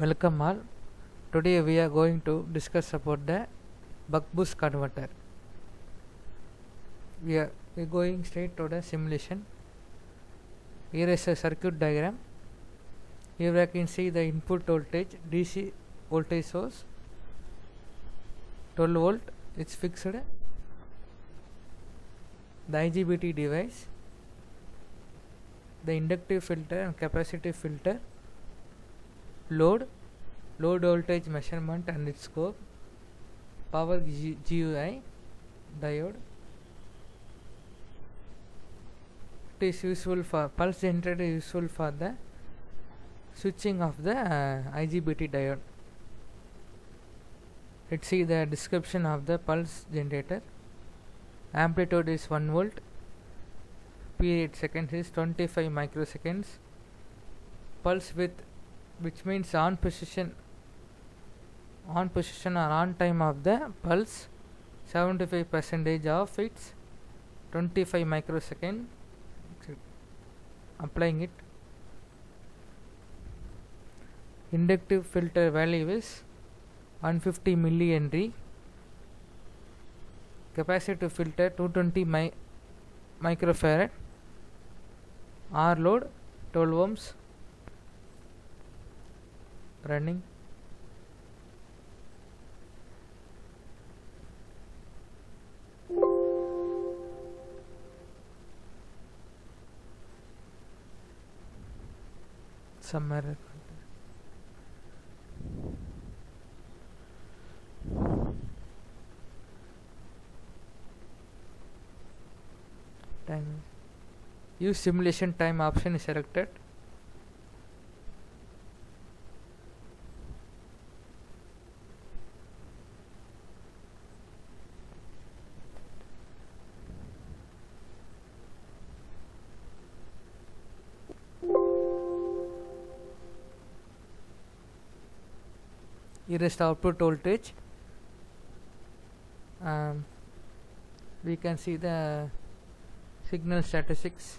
Welcome all. Today we are going to discuss about the buck boost converter. We are going straight to the simulation. Here is a circuit diagram. Here I can see the input voltage DC voltage source 12 volt. It's fixed. The IGBT device, the inductive filter and capacitive filter, load voltage measurement and its scope, power GUI, diode. It is useful for pulse generator, is useful for the switching of the IGBT diode. Let's see the description of the pulse generator. Amplitude is 1 volt, period seconds is 25 microseconds, pulse width, which means on position or on time of the pulse, 75% of its 25 microsecond. Applying it. Inductive filter value is 150 millihenry. Capacitive filter 220 microfarad. R load 12 ohms. Running. Some error. Time. Use simulation time option is selected. Here is the output voltage. We can see the signal statistics.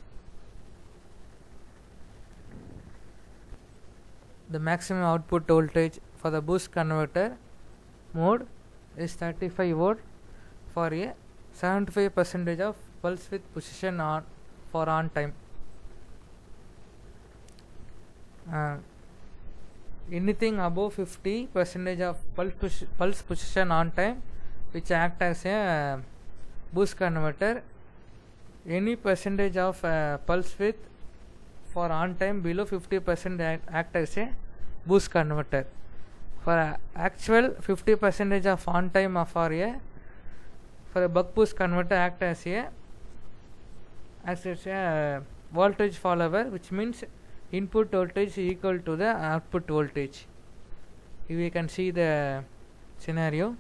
The maximum output voltage for the boost converter mode is 35 volt for a 75% of pulse width position on for on time. Anything above 50% of pulse position on time, which act as a boost converter. Any percentage of pulse width for on time below 50% act as a boost converter. For actual 50% of on time for a buck boost converter act as a voltage follower, which means input voltage is equal to the output voltage. Here we can see the scenario.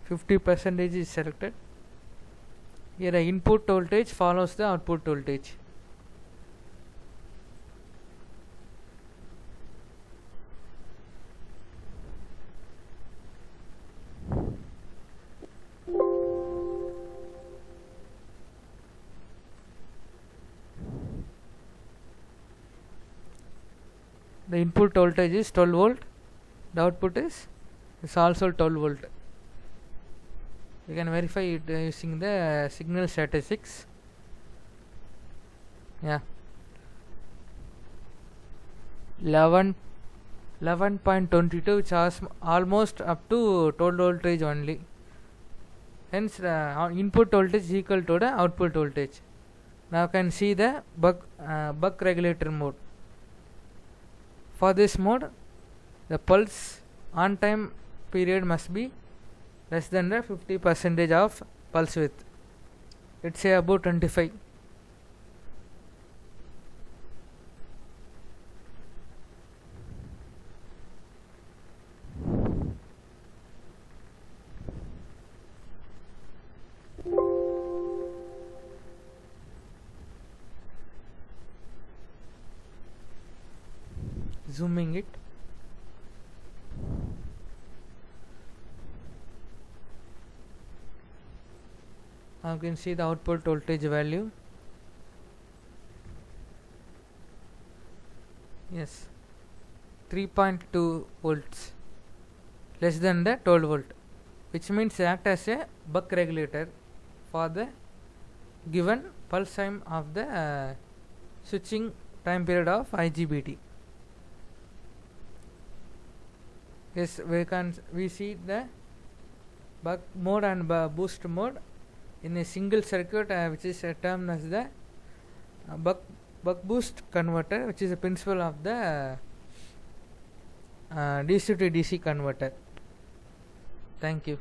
50% is selected. Here the input voltage follows the output voltage. The input voltage is 12 volt. The output is also 12 volt. You can verify it using the signal statistics. Yeah, 11.22, which is almost up to 12 voltage only. Hence input voltage is equal to the output voltage. Now you can see the buck regulator mode. For this mode, the pulse on time period must be less than the 50% of pulse width. Let's say about 25. Zooming it. Now you can see the output voltage value. Yes, 3.2 volts, less than the 12 volt, which means act as a buck regulator for the given pulse time of the switching time period of IGBT. Yes, we see the buck mode and boost mode in a single circuit, which is termed as the buck boost converter, which is a principle of the DC to DC converter. Thank you.